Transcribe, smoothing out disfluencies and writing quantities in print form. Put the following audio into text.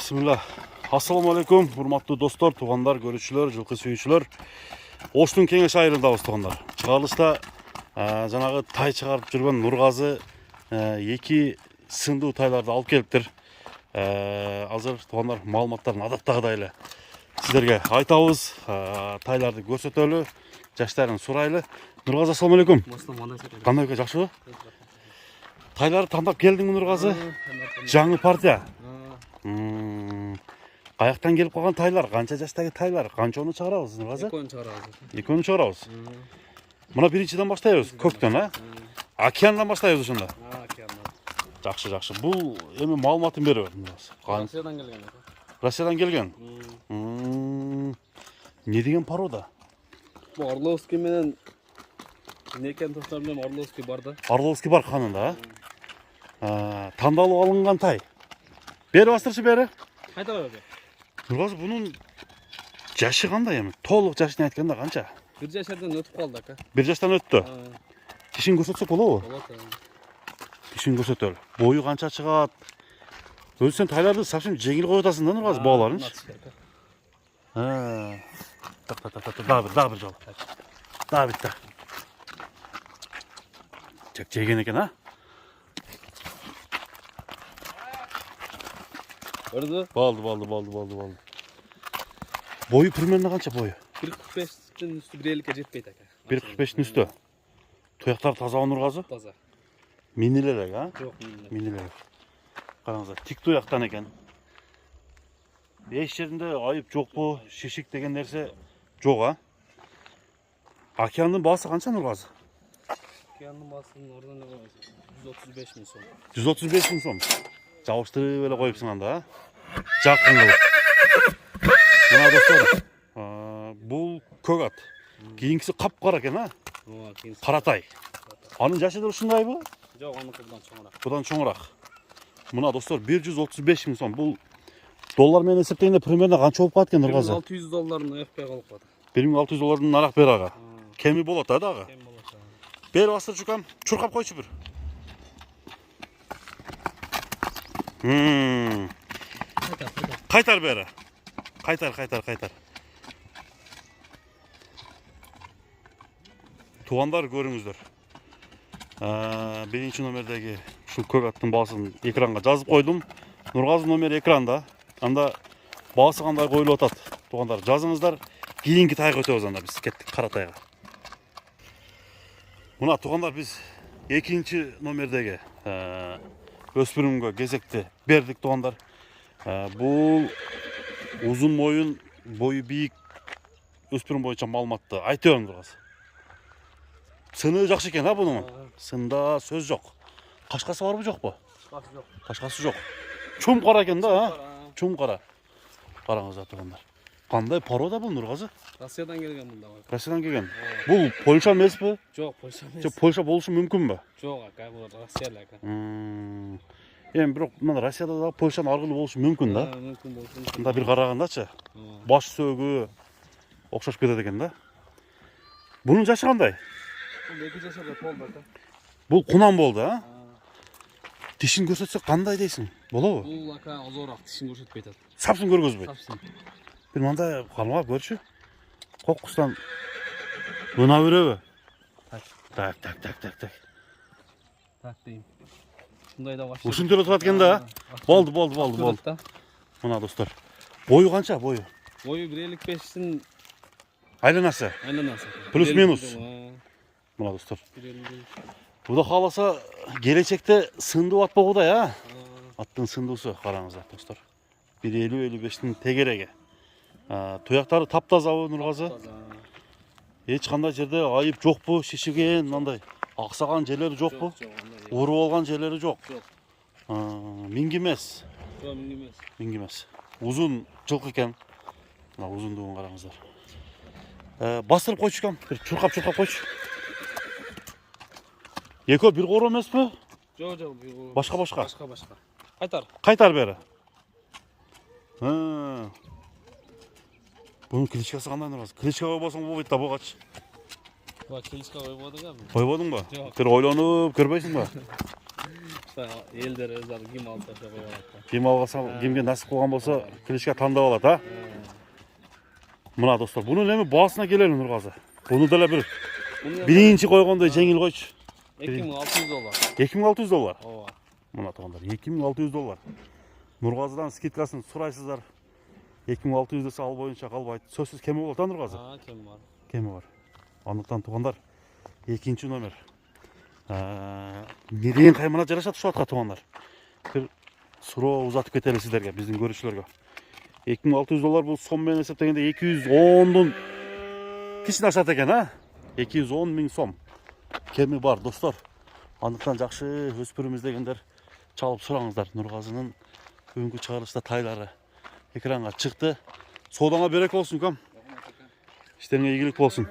Bismillah. Assalamu alaikum, hurmatlı dostlar, tuğanlar, görüşçüler, жылқы сүйүүчүлөр. Оштун кеңеш айылындабыз туғандар. Чыгарылышта жанагы тай чыгарып жүргөн Нургазы эки сындуу тайларды алып келиптир. Азыр туғандар маалыматтарын адаттагыдай эле сиздерге айтабыз. Тайларды көрсөтөлү, жаштарын сурайлы. Нургазы, assalamu alaikum. Кандай экен, жакшыбы? Тайларды тандап келдиңби Нургазы? Жаңы партия. Каяктан келип калган тайлар, канча жаштагы тайлар, канчаны чыгарабыз Нургазы? Экөөнү чыгарабыз. Экөөнү чыгарабыз. Мына биринчиден баштайбыз, көктөн, Океандан баштайбыз ошондо. Океандан. Жакшы, жакшы. Бул эми маалыматын берип бер Нургазы. Россиядан келген. Россиядан келген. Не деген порода? Бу Орловский менен Некен тоқтар менен Орловский бар да. Орловский бар канында, тандалып алынган тай. Бери бастырчы бери. Кайда бар? Нургазы, бунун жашы кандай эми? Толук жашын айтканда канча? 1 жашардан өтүп калды ака. 1 жаштан өттү. Тишин көрсөтсөк болобу? Болот. Тишин көрсөтөлү. Бою канча чыгат? Өзү сен тайларды совсем жеңил коюп атасың да Нургазы, бааларынчы. Дагы бир жолу. Дагы битте. Чек жеген экен, Көрдү? Болду. Бою примерно канча бою? 1.45-тен үстү 1.50-ке жетпейт ака. 1.45-тин үстү. Туяктар таза Нургазы? Таза. Минилер элек, Жок, Минилер. Караңыздар, тик туяктан экен. Эч жеринде айып жокпу, шишик деген нерсе жок, Океандын баасы канча Нургазы? Океандын баасынын ордуна 135 миң сом. 135 миң сом. Жабыштырып эле коюпсуң анда, Жакын кылып. Мына достор, бул көк ат. Кийинкиси капкара экен, Каратай. Анын жашы да ушундайбы? Жок, аныкы будан чоңураак. Будан чоңураак. Мына достор, 135 миң сом. Бул доллар менен эсептегенде примерно канча болуп калат экен Нургазы? $1600 аякпай калып калды. $1600 арақ бер ага. Кеми болот дагы. Кем болот. Бер бастыр чукам, чуркап койчу бир. Кайтар бери. Кайтар. Туғандар, көрүңүздөр. Биринчи номердеги ушул көк аттын баасын экранга жазып койдум. Нургазы номери экранда. Анда баасы кандай коюлуп атат. Туғандар, жазыңыздар. Кийинки тайга өтөбүз, анда биз кеттик Каратайга. Мына туғандар, биз экинчи номердеги өспүрүмгө кезекти бердик туғандар. Бул узун моюн, бою бийик өспүрүм боюнча маалыматты айтып Нургазы. Сыны жакшы экен, бунун. Сында сөз жок. Кашкасы барбы, жокпу? Жок. Кашкасы жок. Чум кара экен да, Чум кара. Караңыздар туғандар. Кандай порода бул Нургазы? Россиядан келген мында бар. Россиядан келген. Бул Польша эмеспи? Жок, Польша эмес. Же Польша болушу мүмкүнбү? Жок ака, бул Россия ака. Эми бирок мына Россияда да Польшанын аркылуу болушу мүмкүн да. Мүмкүн болсун. Мында бир карагандачы. Баш сөөгү окшош кетет экен да. Бунун жашы кандай? Бул 2 жашарда толду ака. Бул кунан болду, Тишин көрсөтсөк кандай дейсиң? Болобу? Бул ака озоруак, тишин көрсөтпөй атат. Сапсын көргөзбөйт. Сапсын. Бир мындай кармап көрчү. Кокустан ына береби? Так. Так дейм. Мындай да баш. Ушунча эле турат экен да. Болду. Мына достор. Бою канча, бою? Бою 1.55-тин Айланасы. Плюс-минус. Мына достор. Буда кааласа келечекте сындуу ат болгудай, Аттын сындуусу, караңыздар достор. 1.50-1.55-тин тегереги. Туяктары таптазабы Нургазы? Эч кандай жерде айып жокпу, шишиген, мындай аксаган жерлери жокпу? Ууруп алган жерлери жок. Минги эмес. Жок, Минги эмес. Узун жылкы экен. Мына узундугун караңыздар. Бастырып койчу кам, бир чуркап койчу. Экөө бир коро эмеспи? Жок. Башка. Кайтар. Кайтар бери. Bunun klичкасы кандай Нургазы? Кличка койбосоң болбойт да бугачы. Кличка койбодуңбу? Койбодуңбу? Жок. Бир ойлонуп көрбөйсүңбү? Елдер өзі ким алып таша қойып алады. Кем алғаса, кемге насip қылған болса, кличка таңдап алады, а? Мына достар, бұның эми басына келелі Нұрғазы. Бұны да бір биринчи койгондой жеңил койчу. $2600. $2600. Ооба. Мына тугандар, $2600. Нұрғазыдан скидкасын сурайсыздар. 2600 десе ал боюнча калбайт. Сөзсүз кеми болот, а Нұрғазы? Кем бар. Кеми бар. Андыктан тугандар, экинчи номер. Неден каймана жарашат ушул атка тугандар. Бир суроо узатып кетели сиздерге, биздин көрүүчүлөргө. $2600 бул сом менен эсептегенде 210дун кичине ашат экен, а? 210 миң сом. Кеми бар, достор. Андыктан жакшы өспүрүм издегендер чалып сураңыздар. Нұрғазынын бүгүнкү чыгарылышта тайлары экранга чыкты. Соодаңа берек болсун, кам. Иштериңе ийгилик болсун.